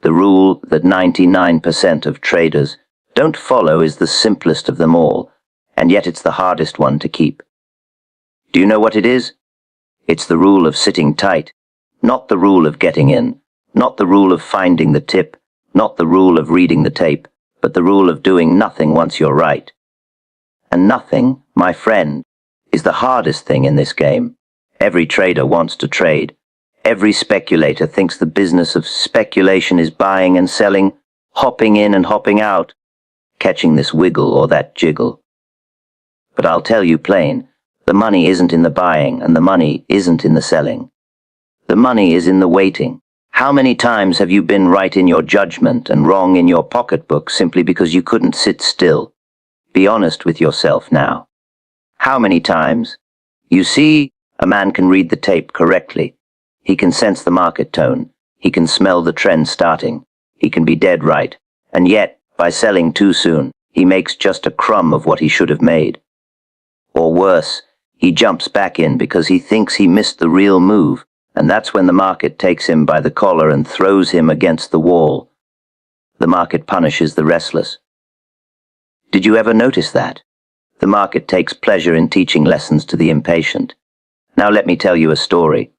The rule that 99% of traders don't follow is the simplest of them all, and yet it's the hardest one to keep. Do you know what it is? It's the rule of sitting tight, not the rule of getting in, not the rule of finding the tip, not the rule of reading the tape, but the rule of doing nothing once you're right. And nothing, my friend, is the hardest thing in this game. Every trader wants to trade. Every speculator thinks the business of speculation is buying and selling, hopping in and hopping out, catching this wiggle or that jiggle. But I'll tell you plain, the money isn't in the buying and the money isn't in the selling. The money is in the waiting. How many times have you been right in your judgment and wrong in your pocketbook simply because you couldn't sit still? Be honest with yourself now. How many times? You see, a man can read the tape correctly. He can sense the market tone. He can smell the trend starting. He can be dead right. And yet, by selling too soon, he makes just a crumb of what he should have made. Or worse, he jumps back in because he thinks he missed the real move, and that's when the market takes him by the collar and throws him against the wall. The market punishes the restless. Did you ever notice that? The market takes pleasure in teaching lessons to the impatient. Now let me tell you a story.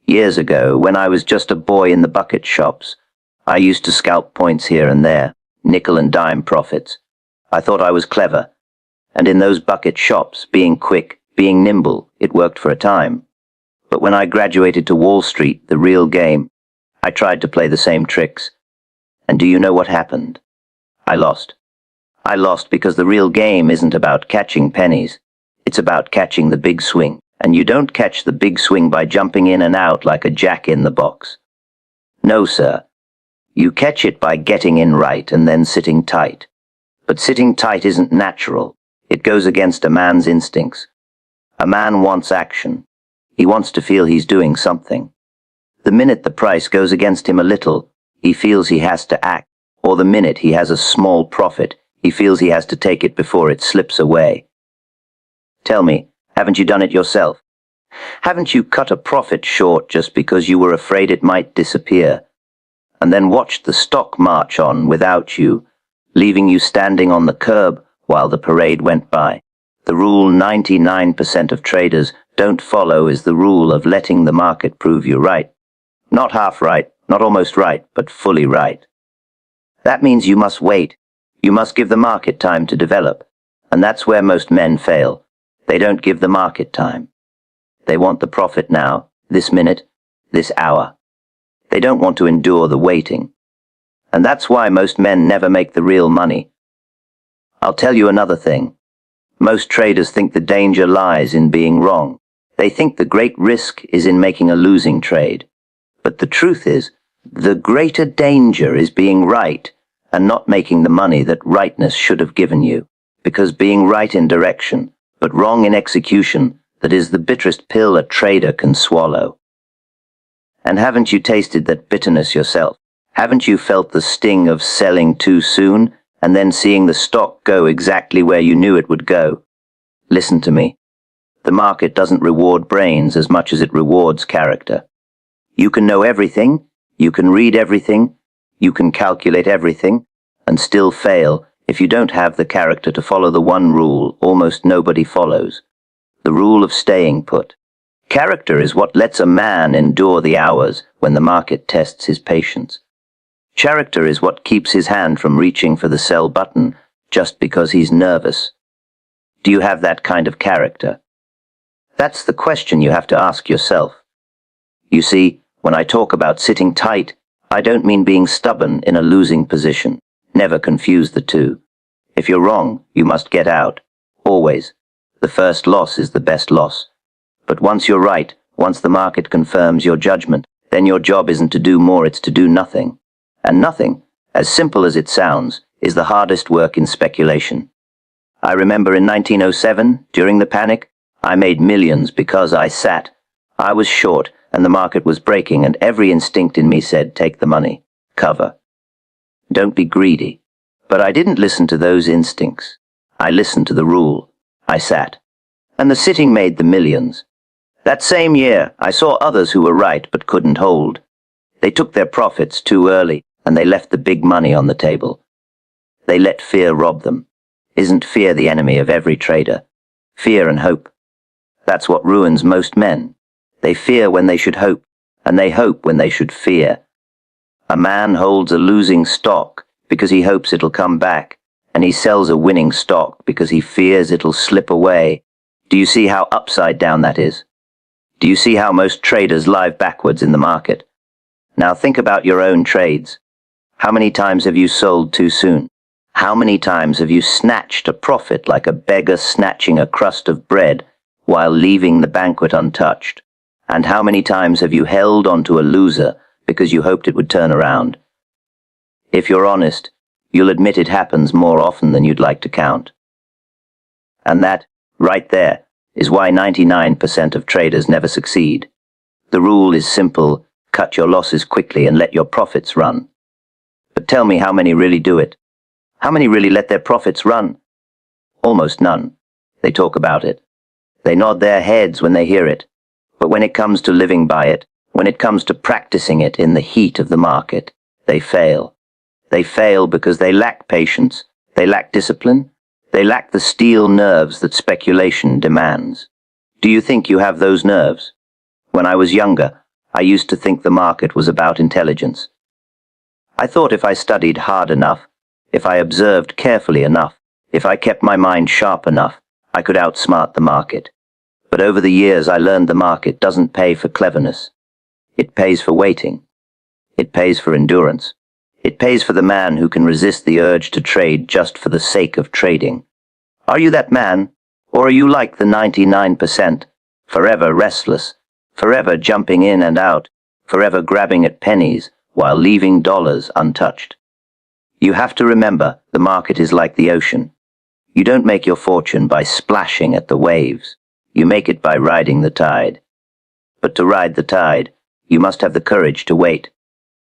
Years ago, when I was just a boy in the bucket shops, I used to scalp points here and there, nickel and dime profits. I thought I was clever, and in those bucket shops, being quick, being nimble, it worked for a time. But when I graduated to Wall Street, the real game, I tried to play the same tricks. And do you know what happened? I lost. I lost because the real game isn't about catching pennies. It's about catching the big swing. And you don't catch the big swing by jumping in and out like a jack in the box. No, sir. You catch it by getting in right and then sitting tight. But sitting tight isn't natural. It goes against a man's instincts. A man wants action. He wants to feel he's doing something. The minute the price goes against him a little, he feels he has to act. Or the minute he has a small profit, he feels he has to take it before it slips away. Tell me, haven't you done it yourself? Haven't you cut a profit short just because you were afraid it might disappear, and then watched the stock march on without you, leaving you standing on the curb while the parade went by? The rule 99% of traders don't follow is the rule of letting the market prove you right. Not half right, not almost right, but fully right. That means you must wait. You must give the market time to develop, and that's where most men fail. They don't give the market time. They want the profit now, this minute, this hour. They don't want to endure the waiting. And that's why most men never make the real money. I'll tell you another thing. Most traders think the danger lies in being wrong. They think the great risk is in making a losing trade. But the truth is, the greater danger is being right and not making the money that rightness should have given you. Because being right in direction, but wrong in execution, that is the bitterest pill a trader can swallow. And haven't you tasted that bitterness yourself? Haven't you felt the sting of selling too soon and then seeing the stock go exactly where you knew it would go? Listen to me. The market doesn't reward brains as much as it rewards character. You can know everything, you can read everything, you can calculate everything, and still fail if you don't have the character to follow the one rule almost nobody follows. The rule of staying put. Character is what lets a man endure the hours when the market tests his patience. Character is what keeps his hand from reaching for the sell button just because he's nervous. Do you have that kind of character? That's the question you have to ask yourself. You see, when I talk about sitting tight, I don't mean being stubborn in a losing position. Never confuse the two. If you're wrong, you must get out. Always. The first loss is the best loss. But once you're right, once the market confirms your judgment, then your job isn't to do more, it's to do nothing. And nothing, as simple as it sounds, is the hardest work in speculation. I remember in 1907, during the panic, I made millions because I sat. I was short, and the market was breaking, and every instinct in me said, take the money. Cover. Don't be greedy. But I didn't listen to those instincts. I listened to the rule. I sat. And the sitting made the millions. That same year, I saw others who were right but couldn't hold. They took their profits too early, and they left the big money on the table. They let fear rob them. Isn't fear the enemy of every trader? Fear and hope. That's what ruins most men. They fear when they should hope, and they hope when they should fear. A man holds a losing stock because he hopes it'll come back, and he sells a winning stock because he fears it'll slip away. Do you see how upside down that is? Do you see how most traders live backwards in the market? Now think about your own trades. How many times have you sold too soon? How many times have you snatched a profit like a beggar snatching a crust of bread while leaving the banquet untouched? And how many times have you held onto a loser because you hoped it would turn around? If you're honest, you'll admit it happens more often than you'd like to count. And that, right there, is why 99% of traders never succeed. The rule is simple: cut your losses quickly and let your profits run. But tell me, how many really do it? How many really let their profits run? Almost none. They talk about it. They nod their heads when they hear it. But when it comes to living by it, when it comes to practicing it in the heat of the market, they fail. They fail because they lack patience, they lack discipline, they lack the steel nerves that speculation demands. Do you think you have those nerves? When I was younger, I used to think the market was about intelligence. I thought if I studied hard enough, if I observed carefully enough, if I kept my mind sharp enough, I could outsmart the market. But over the years I learned the market doesn't pay for cleverness. It pays for waiting. It pays for endurance. It pays for the man who can resist the urge to trade just for the sake of trading. Are you that man? Or are you like the 99%, forever restless, forever jumping in and out, forever grabbing at pennies while leaving dollars untouched? You have to remember, the market is like the ocean. You don't make your fortune by splashing at the waves. You make it by riding the tide. But to ride the tide, you must have the courage to wait.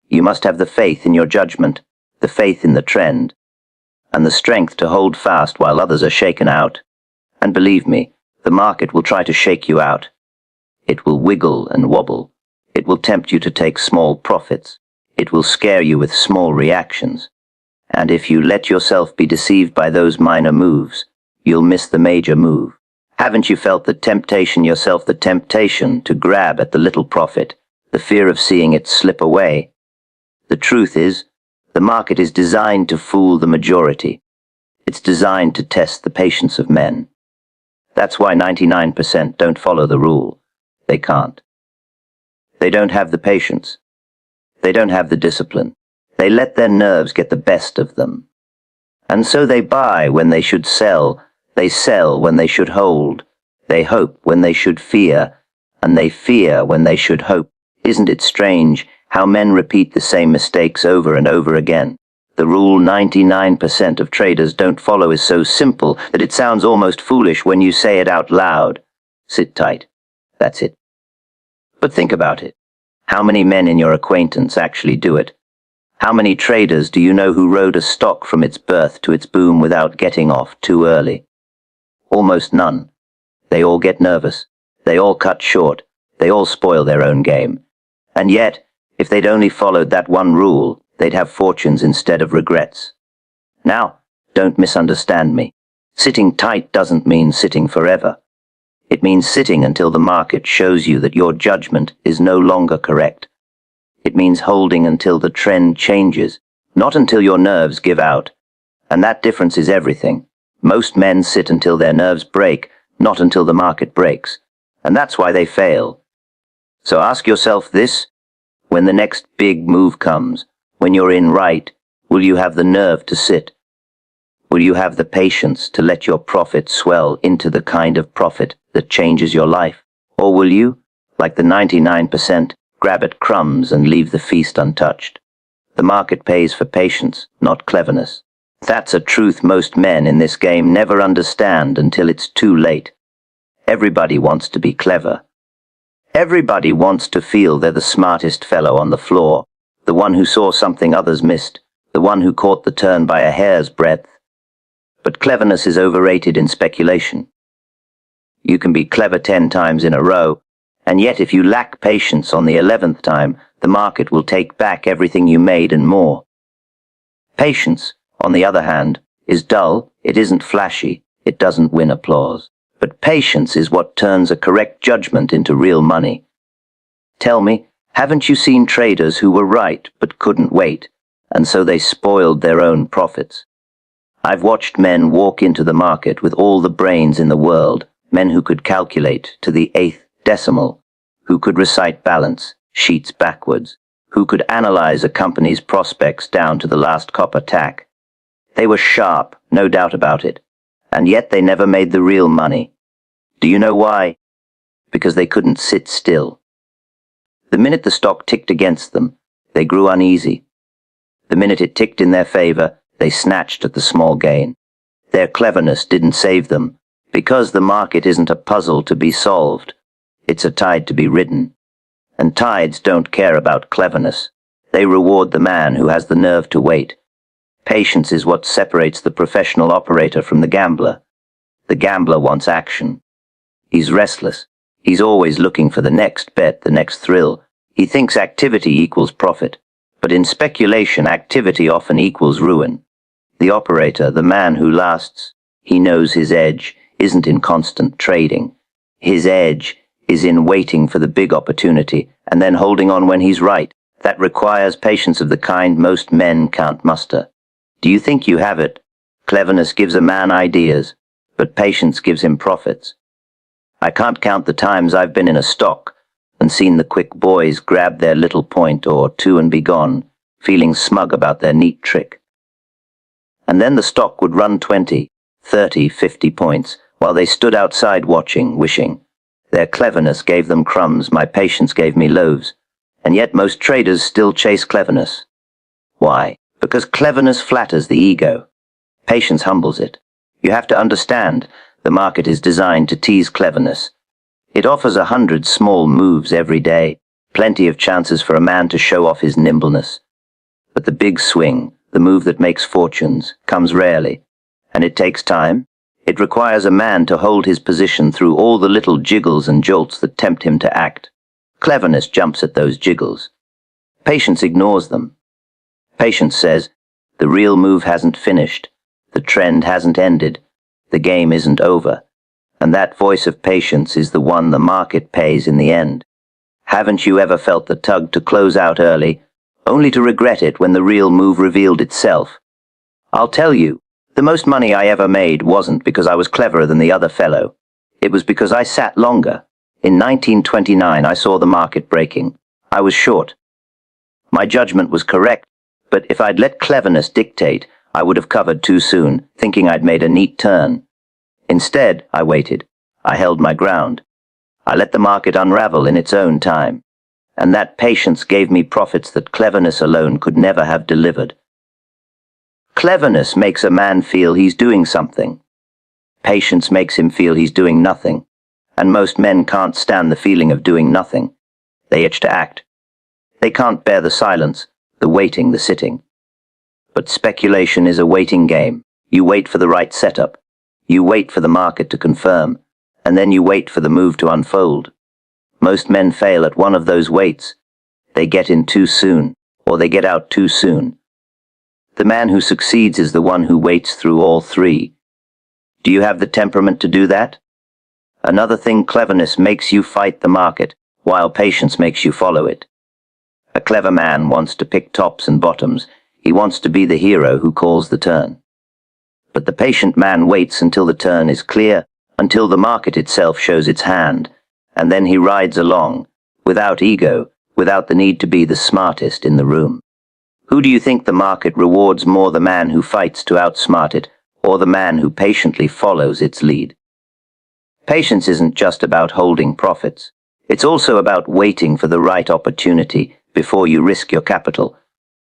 You must have the faith in your judgment, the faith in the trend, and the strength to hold fast while others are shaken out. And believe me, the market will try to shake you out. It will wiggle and wobble. It will tempt you to take small profits. It will scare you with small reactions. And if you let yourself be deceived by those minor moves, you'll miss the major move. Haven't you felt the temptation yourself, the temptation to grab at the little profit, the fear of seeing it slip away? The truth is, the market is designed to fool the majority. It's designed to test the patience of men. That's why 99% don't follow the rule. They can't. They don't have the patience. They don't have the discipline. They let their nerves get the best of them. And so they buy when they should sell. They sell when they should hold. They hope when they should fear. And they fear when they should hope. Isn't it strange how men repeat the same mistakes over and over again? The rule 99% of traders don't follow is so simple that it sounds almost foolish when you say it out loud. Sit tight. That's it. But think about it. How many men in your acquaintance actually do it? How many traders do you know who rode a stock from its birth to its boom without getting off too early? Almost none. They all get nervous. They all cut short. They all spoil their own game. And yet, if they'd only followed that one rule, they'd have fortunes instead of regrets. Now, don't misunderstand me. Sitting tight doesn't mean sitting forever. It means sitting until the market shows you that your judgment is no longer correct. It means holding until the trend changes, not until your nerves give out. And that difference is everything. Most men sit until their nerves break, not until the market breaks. And that's why they fail. So ask yourself this: when the next big move comes, when you're in right, will you have the nerve to sit? Will you have the patience to let your profit swell into the kind of profit that changes your life? Or will you, like the 99%, grab at crumbs and leave the feast untouched? The market pays for patience, not cleverness. That's a truth most men in this game never understand until it's too late. Everybody wants to be clever. Everybody wants to feel they're the smartest fellow on the floor, the one who saw something others missed, the one who caught the turn by a hair's breadth. But cleverness is overrated in speculation. You can be clever 10 times in a row, And yet if you lack patience on the 11th time, the market will take back everything you made and more. Patience, on the other hand, is dull, it isn't flashy, it doesn't win applause. But patience is what turns a correct judgment into real money. Tell me, haven't you seen traders who were right but couldn't wait, and so they spoiled their own profits? I've watched men walk into the market with all the brains in the world, men who could calculate to the 8th decimal, who could recite balance sheets backwards, who could analyze a company's prospects down to the last copper tack. They were sharp, no doubt about it, and yet they never made the real money. Do you know why? Because they couldn't sit still. The minute the stock ticked against them, they grew uneasy. The minute it ticked in their favor, they snatched at the small gain. Their cleverness didn't save them, because the market isn't a puzzle to be solved. It's a tide to be ridden. And tides don't care about cleverness. They reward the man who has the nerve to wait. Patience is what separates the professional operator from the gambler. The gambler wants action. He's restless. He's always looking for the next bet, the next thrill. He thinks activity equals profit. But in speculation, activity often equals ruin. The operator, the man who lasts, he knows his edge isn't in constant trading. His edge is in waiting for the big opportunity and then holding on when he's right. That requires patience of the kind most men can't muster. Do you think you have it? Cleverness gives a man ideas, but patience gives him profits. I can't count the times I've been in a stock and seen the quick boys grab their little point or two and be gone, feeling smug about their neat trick. And then the stock would run 20, 30, 50 points, while they stood outside watching, wishing. Their cleverness gave them crumbs, my patience gave me loaves. And yet most traders still chase cleverness. Why? Because cleverness flatters the ego. Patience humbles it. You have to understand, the market is designed to tease cleverness. It offers 100 small moves every day, plenty of chances for a man to show off his nimbleness. But the big swing, the move that makes fortunes, comes rarely, and it takes time. It requires a man to hold his position through all the little jiggles and jolts that tempt him to act. Cleverness jumps at those jiggles. Patience ignores them. Patience says, the real move hasn't finished, the trend hasn't ended, the game isn't over, and that voice of patience is the one the market pays in the end. Haven't you ever felt the tug to close out early, only to regret it when the real move revealed itself? I'll tell you, the most money I ever made wasn't because I was cleverer than the other fellow. It was because I sat longer. In 1929 I saw the market breaking. I was short. My judgment was correct, but if I'd let cleverness dictate, I would have covered too soon, thinking I'd made a neat turn. Instead, I waited. I held my ground. I let the market unravel in its own time. And that patience gave me profits that cleverness alone could never have delivered. Cleverness makes a man feel he's doing something. Patience makes him feel he's doing nothing. And most men can't stand the feeling of doing nothing. They itch to act. They can't bear the silence, the waiting, the sitting. But speculation is a waiting game. You wait for the right setup. You wait for the market to confirm, and then you wait for the move to unfold. Most men fail at one of those waits. They get in too soon, or they get out too soon. The man who succeeds is the one who waits through all three. Do you have the temperament to do that? Another thing, cleverness makes you fight the market, while patience makes you follow it. A clever man wants to pick tops and bottoms. He wants to be the hero who calls the turn. But the patient man waits until the turn is clear, until the market itself shows its hand, and then he rides along, without ego, without the need to be the smartest in the room. Who do you think the market rewards more, the man who fights to outsmart it, or the man who patiently follows its lead? Patience isn't just about holding profits. It's also about waiting for the right opportunity before you risk your capital.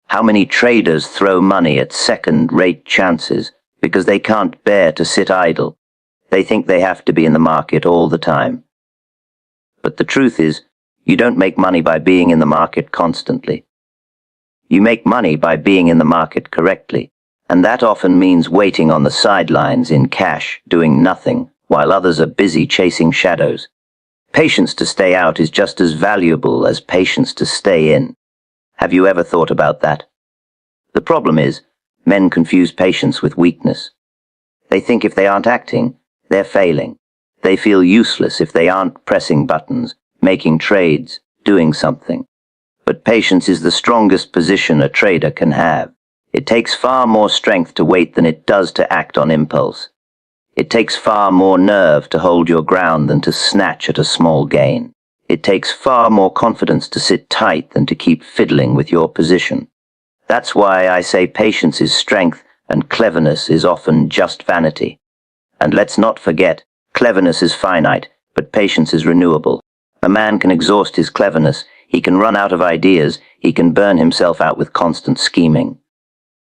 How many traders throw money at second-rate chances because they can't bear to sit idle? They think they have to be in the market all the time. But the truth is, you don't make money by being in the market constantly. You make money by being in the market correctly, and that often means waiting on the sidelines in cash, doing nothing, while others are busy chasing shadows. Patience to stay out is just as valuable as patience to stay in. Have you ever thought about that? The problem is, men confuse patience with weakness. They think if they aren't acting, they're failing. They feel useless if they aren't pressing buttons, making trades, doing something. But patience is the strongest position a trader can have. It takes far more strength to wait than it does to act on impulse. It takes far more nerve to hold your ground than to snatch at a small gain. It takes far more confidence to sit tight than to keep fiddling with your position. That's why I say patience is strength and cleverness is often just vanity. And let's not forget, cleverness is finite, but patience is renewable. A man can exhaust his cleverness, he can run out of ideas, he can burn himself out with constant scheming.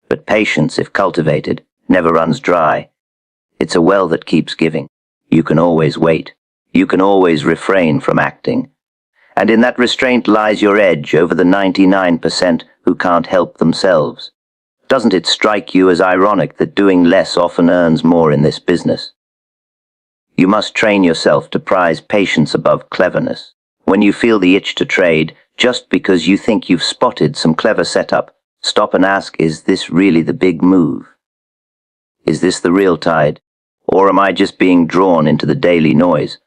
But patience, if cultivated, never runs dry. It's a well that keeps giving. You can always wait. You can always refrain from acting. And in that restraint lies your edge over the 99% who can't help themselves. Doesn't it strike you as ironic that doing less often earns more in this business? You must train yourself to prize patience above cleverness. When you feel the itch to trade, just because you think you've spotted some clever setup, stop and ask, is this really the big move? Is this the real tide? Or am I just being drawn into the daily noise?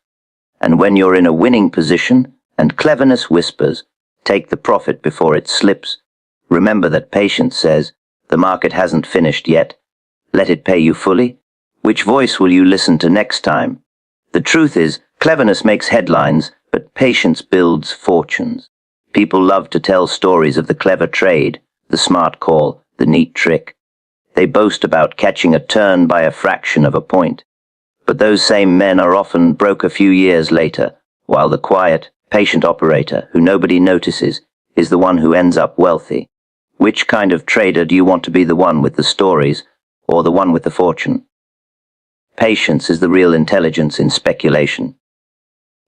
And when you're in a winning position, and cleverness whispers, take the profit before it slips, remember that patience says, the market hasn't finished yet. Let it pay you fully. Which voice will you listen to next time? The truth is, cleverness makes headlines, but patience builds fortunes. People love to tell stories of the clever trade, the smart call, the neat trick. They boast about catching a turn by a fraction of a point. But those same men are often broke a few years later, while the quiet, patient operator, who nobody notices, is the one who ends up wealthy. Which kind of trader do you want to be, the one with the stories, or the one with the fortune? Patience is the real intelligence in speculation.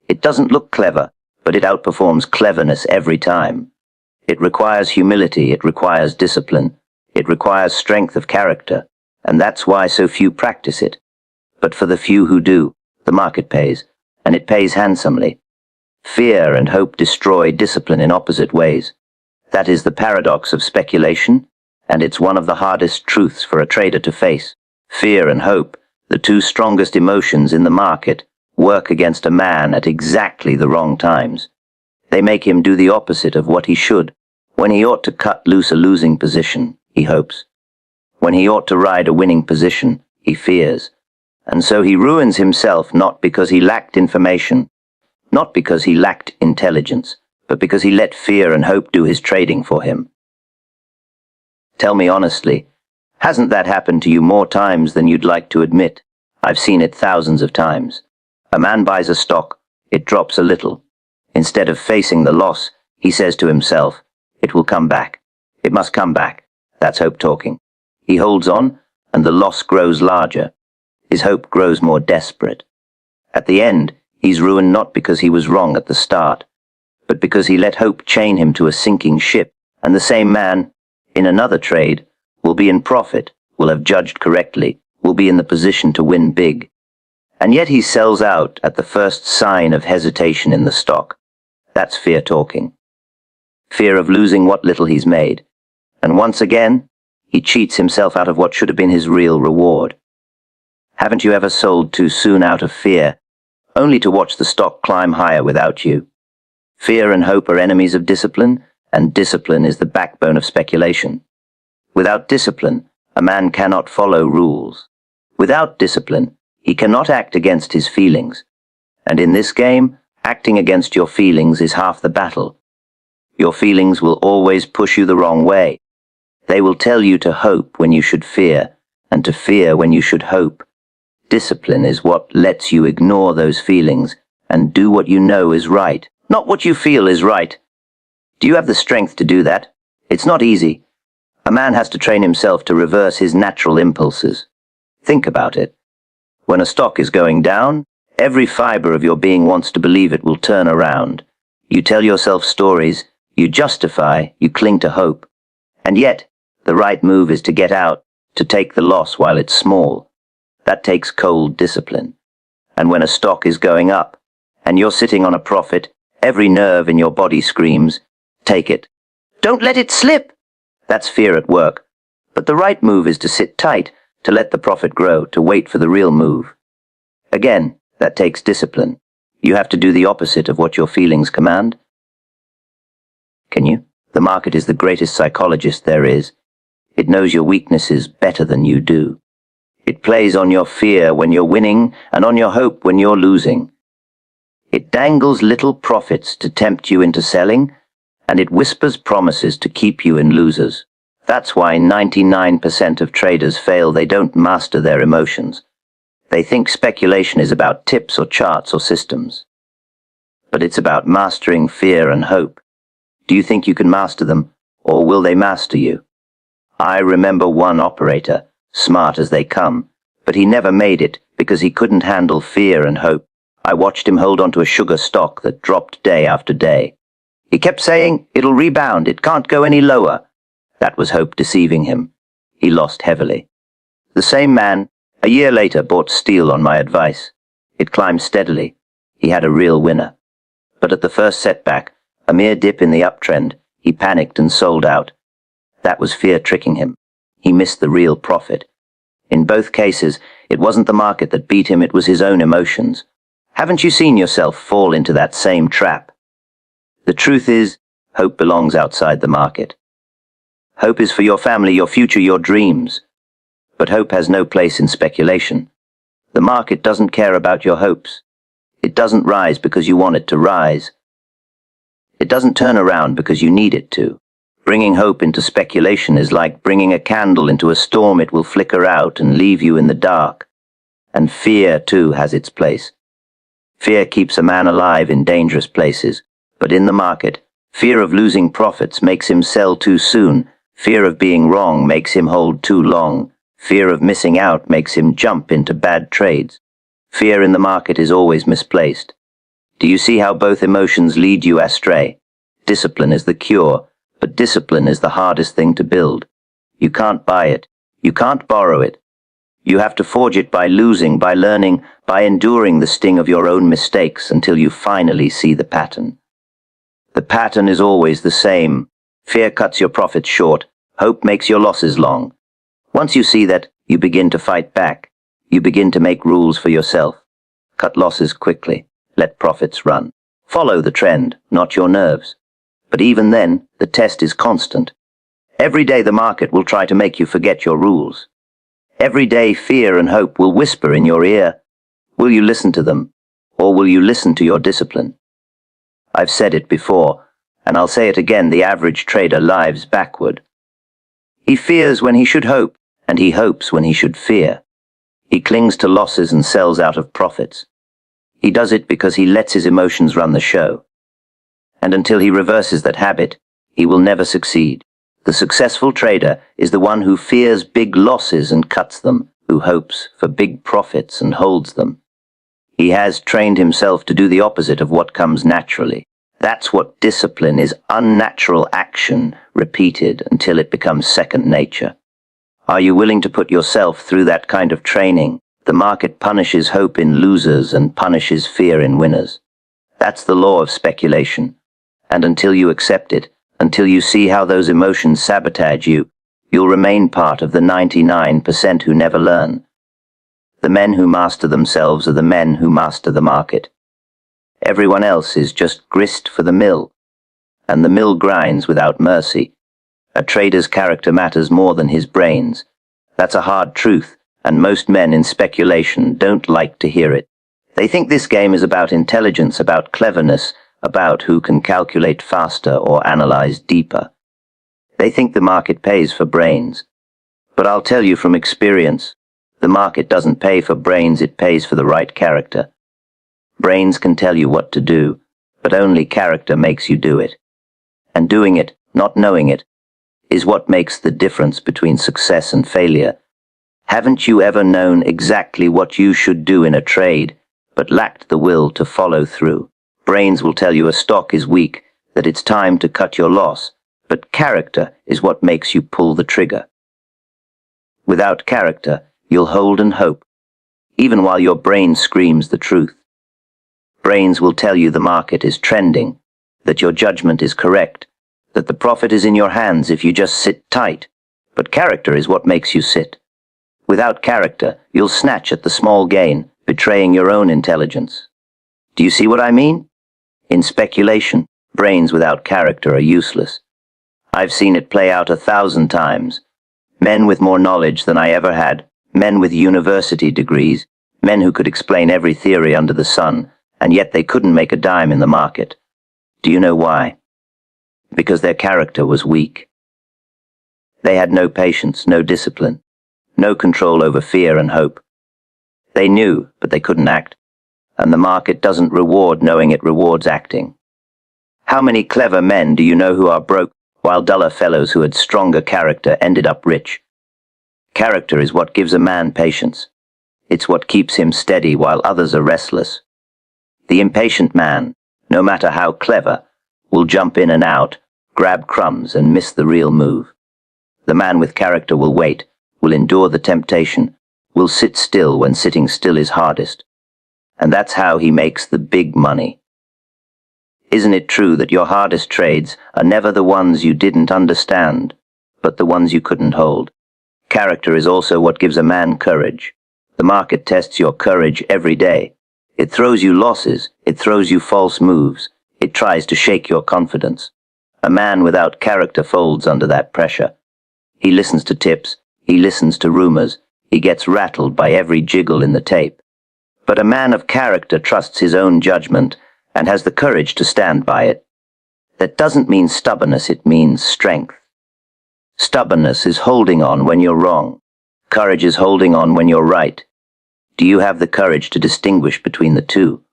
It doesn't look clever, but it outperforms cleverness every time. It requires humility, it requires discipline, it requires strength of character, and that's why so few practice it. But for the few who do, the market pays, and it pays handsomely. Fear and hope destroy discipline in opposite ways. That is the paradox of speculation, and it's one of the hardest truths for a trader to face. Fear and hope, the two strongest emotions in the market, work against a man at exactly the wrong times. They make him do the opposite of what he should. When he ought to cut loose a losing position, he hopes. When he ought to ride a winning position, he fears. And so he ruins himself, not because he lacked information, not because he lacked intelligence, but because he let fear and hope do his trading for him. Tell me honestly, hasn't that happened to you more times than you'd like to admit? I've seen it thousands of times. A man buys a stock, it drops a little. Instead of facing the loss, he says to himself, it will come back. It must come back. That's hope talking. He holds on, and the loss grows larger. His hope grows more desperate. At the end, he's ruined not because he was wrong at the start, but because he let hope chain him to a sinking ship, and the same man, in another trade, will be in profit, will have judged correctly, will be in the position to win big. And yet he sells out at the first sign of hesitation in the stock. That's fear talking. Fear of losing what little he's made. And once again, he cheats himself out of what should have been his real reward. Haven't you ever sold too soon out of fear, only to watch the stock climb higher without you? Fear and hope are enemies of discipline, and discipline is the backbone of speculation. Without discipline, a man cannot follow rules. Without discipline, he cannot act against his feelings. And in this game, acting against your feelings is half the battle. Your feelings will always push you the wrong way. They will tell you to hope when you should fear, and to fear when you should hope. Discipline is what lets you ignore those feelings and do what you know is right, not what you feel is right. Do you have the strength to do that? It's not easy. A man has to train himself to reverse his natural impulses. Think about it. When a stock is going down, every fiber of your being wants to believe it will turn around. You tell yourself stories, you justify, you cling to hope. And yet, the right move is to get out, to take the loss while it's small. That takes cold discipline. And when a stock is going up, and you're sitting on a profit, every nerve in your body screams, take it. Don't let it slip! That's fear at work. But the right move is to sit tight, to let the profit grow, to wait for the real move. Again, that takes discipline. You have to do the opposite of what your feelings command. Can you? The market is the greatest psychologist there is. It knows your weaknesses better than you do. It plays on your fear when you're winning and on your hope when you're losing. It dangles little profits to tempt you into selling, and it whispers promises to keep you in losers. That's why 99% of traders fail. They don't master their emotions. They think speculation is about tips or charts or systems. But it's about mastering fear and hope. Do you think you can master them, or will they master you? I remember one operator, smart as they come, but he never made it because he couldn't handle fear and hope. I watched him hold onto a sugar stock that dropped day after day. He kept saying, it'll rebound, it can't go any lower. That was hope deceiving him. He lost heavily. The same man, a year later, bought steel on my advice. It climbed steadily. He had a real winner. But at the first setback, a mere dip in the uptrend, he panicked and sold out. That was fear tricking him. He missed the real profit. In both cases, it wasn't the market that beat him, it was his own emotions. Haven't you seen yourself fall into that same trap? The truth is, hope belongs outside the market. Hope is for your family, your future, your dreams. But hope has no place in speculation. The market doesn't care about your hopes. It doesn't rise because you want it to rise. It doesn't turn around because you need it to. Bringing hope into speculation is like bringing a candle into a storm. It will flicker out and leave you in the dark. And fear, too, has its place. Fear keeps a man alive in dangerous places. But in the market, fear of losing profits makes him sell too soon. Fear of being wrong makes him hold too long. Fear of missing out makes him jump into bad trades. Fear in the market is always misplaced. Do you see how both emotions lead you astray? Discipline is the cure, but discipline is the hardest thing to build. You can't buy it. You can't borrow it. You have to forge it by losing, by learning, by enduring the sting of your own mistakes until you finally see the pattern. The pattern is always the same. Fear cuts your profits short. Hope makes your losses long. Once you see that, you begin to fight back. You begin to make rules for yourself. Cut losses quickly. Let profits run. Follow the trend, not your nerves. But even then, the test is constant. Every day the market will try to make you forget your rules. Every day fear and hope will whisper in your ear. Will you listen to them, or will you listen to your discipline? I've said it before, and I'll say it again, the average trader lives backward. He fears when he should hope, and he hopes when he should fear. He clings to losses and sells out of profits. He does it because he lets his emotions run the show. And until he reverses that habit, he will never succeed. The successful trader is the one who fears big losses and cuts them, who hopes for big profits and holds them. He has trained himself to do the opposite of what comes naturally. That's what discipline is, unnatural action repeated until it becomes second nature. Are you willing to put yourself through that kind of training? The market punishes hope in losers and punishes fear in winners. That's the law of speculation. And until you accept it, until you see how those emotions sabotage you, you'll remain part of the 99% who never learn. The men who master themselves are the men who master the market. Everyone else is just grist for the mill, and the mill grinds without mercy. A trader's character matters more than his brains. That's a hard truth, and most men in speculation don't like to hear it. They think this game is about intelligence, about cleverness, about who can calculate faster or analyze deeper. They think the market pays for brains. But I'll tell you from experience, the market doesn't pay for brains, it pays for the right character. Brains can tell you what to do, but only character makes you do it. And doing it, not knowing it, is what makes the difference between success and failure. Haven't you ever known exactly what you should do in a trade, but lacked the will to follow through? Brains will tell you a stock is weak, that it's time to cut your loss, but character is what makes you pull the trigger. Without character, you'll hold and hope, even while your brain screams the truth. Brains will tell you the market is trending, that your judgment is correct, that the profit is in your hands if you just sit tight. But character is what makes you sit. Without character, you'll snatch at the small gain, betraying your own intelligence. Do you see what I mean? In speculation, brains without character are useless. I've seen it play out 1,000 times. Men with more knowledge than I ever had, men with university degrees, men who could explain every theory under the sun, and yet they couldn't make a dime in the market. Do you know why? Because their character was weak. They had no patience, no discipline, no control over fear and hope. They knew, but they couldn't act, and the market doesn't reward knowing, it rewards acting. How many clever men do you know who are broke, while duller fellows who had stronger character ended up rich? Character is what gives a man patience. It's what keeps him steady while others are restless. The impatient man, no matter how clever, will jump in and out, grab crumbs and miss the real move. The man with character will wait, will endure the temptation, will sit still when sitting still is hardest. And that's how he makes the big money. Isn't it true that your hardest trades are never the ones you didn't understand, but the ones you couldn't hold? Character is also what gives a man courage. The market tests your courage every day. It throws you losses, it throws you false moves, it tries to shake your confidence. A man without character folds under that pressure. He listens to tips, he listens to rumors, he gets rattled by every jiggle in the tape. But a man of character trusts his own judgment and has the courage to stand by it. That doesn't mean stubbornness, it means strength. Stubbornness is holding on when you're wrong. Courage is holding on when you're right. Do you have the courage to distinguish between the two?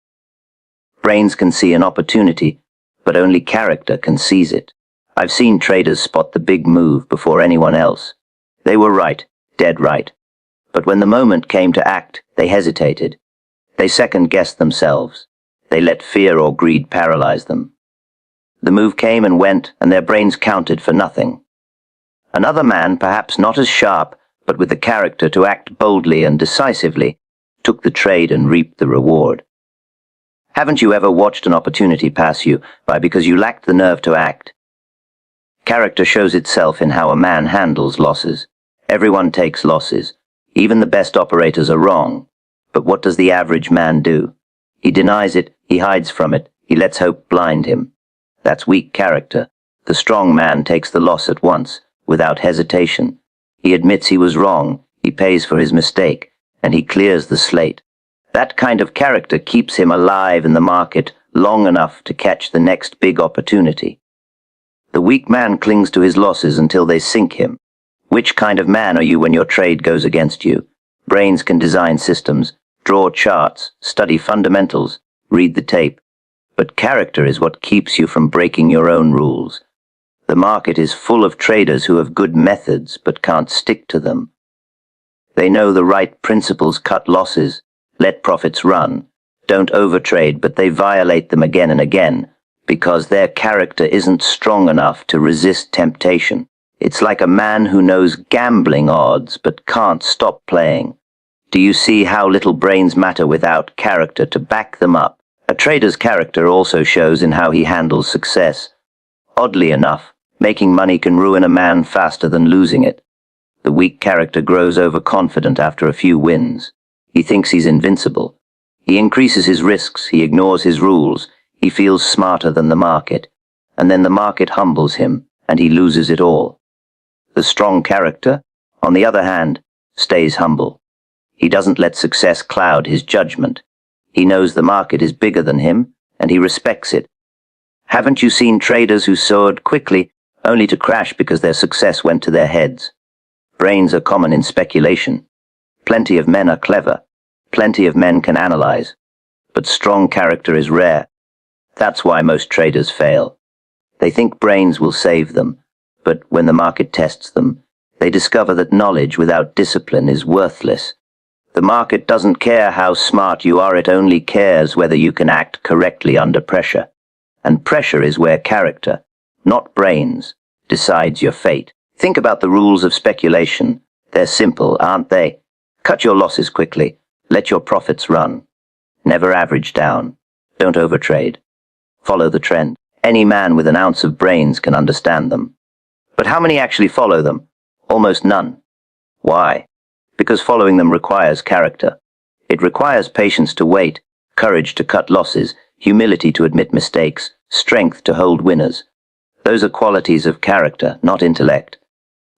Brains can see an opportunity, but only character can seize it. I've seen traders spot the big move before anyone else. They were right, dead right. But when the moment came to act, they hesitated. They second-guessed themselves. They let fear or greed paralyze them. The move came and went, and their brains counted for nothing. Another man, perhaps not as sharp, but with the character to act boldly and decisively, took the trade and reaped the reward. Haven't you ever watched an opportunity pass you by because you lacked the nerve to act? Character shows itself in how a man handles losses. Everyone takes losses. Even the best operators are wrong. But what does the average man do? He denies it, he hides from it, he lets hope blind him. That's weak character. The strong man takes the loss at once, without hesitation. He admits he was wrong, he pays for his mistake, and he clears the slate. That kind of character keeps him alive in the market long enough to catch the next big opportunity. The weak man clings to his losses until they sink him. Which kind of man are you when your trade goes against you? Brains can design systems, draw charts, study fundamentals, read the tape. But character is what keeps you from breaking your own rules. The market is full of traders who have good methods but can't stick to them. They know the right principles: cut losses, let profits run, don't overtrade, but they violate them again and again because their character isn't strong enough to resist temptation. It's like a man who knows gambling odds but can't stop playing. Do you see how little brains matter without character to back them up? A trader's character also shows in how he handles success. Oddly enough, making money can ruin a man faster than losing it. The weak character grows overconfident after a few wins. He thinks he's invincible. He increases his risks, he ignores his rules, he feels smarter than the market, and then the market humbles him, and he loses it all. The strong character, on the other hand, stays humble. He doesn't let success cloud his judgment. He knows the market is bigger than him, and he respects it. Haven't you seen traders who soared quickly, only to crash because their success went to their heads? Brains are common in speculation. Plenty of men are clever. Plenty of men can analyze. But strong character is rare. That's why most traders fail. They think brains will save them, but when the market tests them, they discover that knowledge without discipline is worthless. The market doesn't care how smart you are, it only cares whether you can act correctly under pressure. And pressure is where character, not brains, decides your fate. Think about the rules of speculation. They're simple, aren't they? Cut your losses quickly. Let your profits run. Never average down. Don't overtrade. Follow the trend. Any man with an ounce of brains can understand them. But how many actually follow them? Almost none. Why? Because following them requires character. It requires patience to wait, courage to cut losses, humility to admit mistakes, strength to hold winners. Those are qualities of character, not intellect.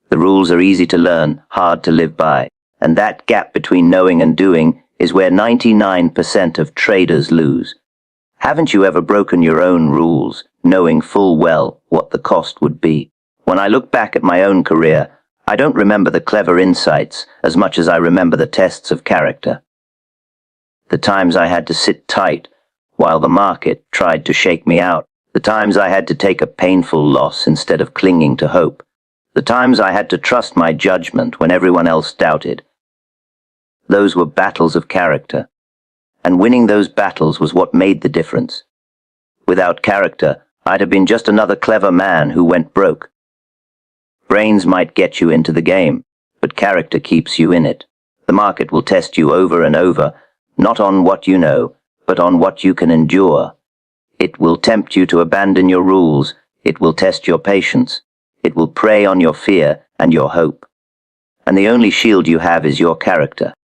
The rules are easy to learn, hard to live by, and that gap between knowing and doing is where 99% of traders lose. Haven't you ever broken your own rules, knowing full well what the cost would be? When I look back at my own career, I don't remember the clever insights as much as I remember the tests of character. The times I had to sit tight while the market tried to shake me out. The times I had to take a painful loss instead of clinging to hope. The times I had to trust my judgment when everyone else doubted. Those were battles of character, and winning those battles was what made the difference. Without character, I'd have been just another clever man who went broke. Brains might get you into the game, but character keeps you in it. The market will test you over and over, not on what you know, but on what you can endure. It will tempt you to abandon your rules. It will test your patience. It will prey on your fear and your hope. And the only shield you have is your character.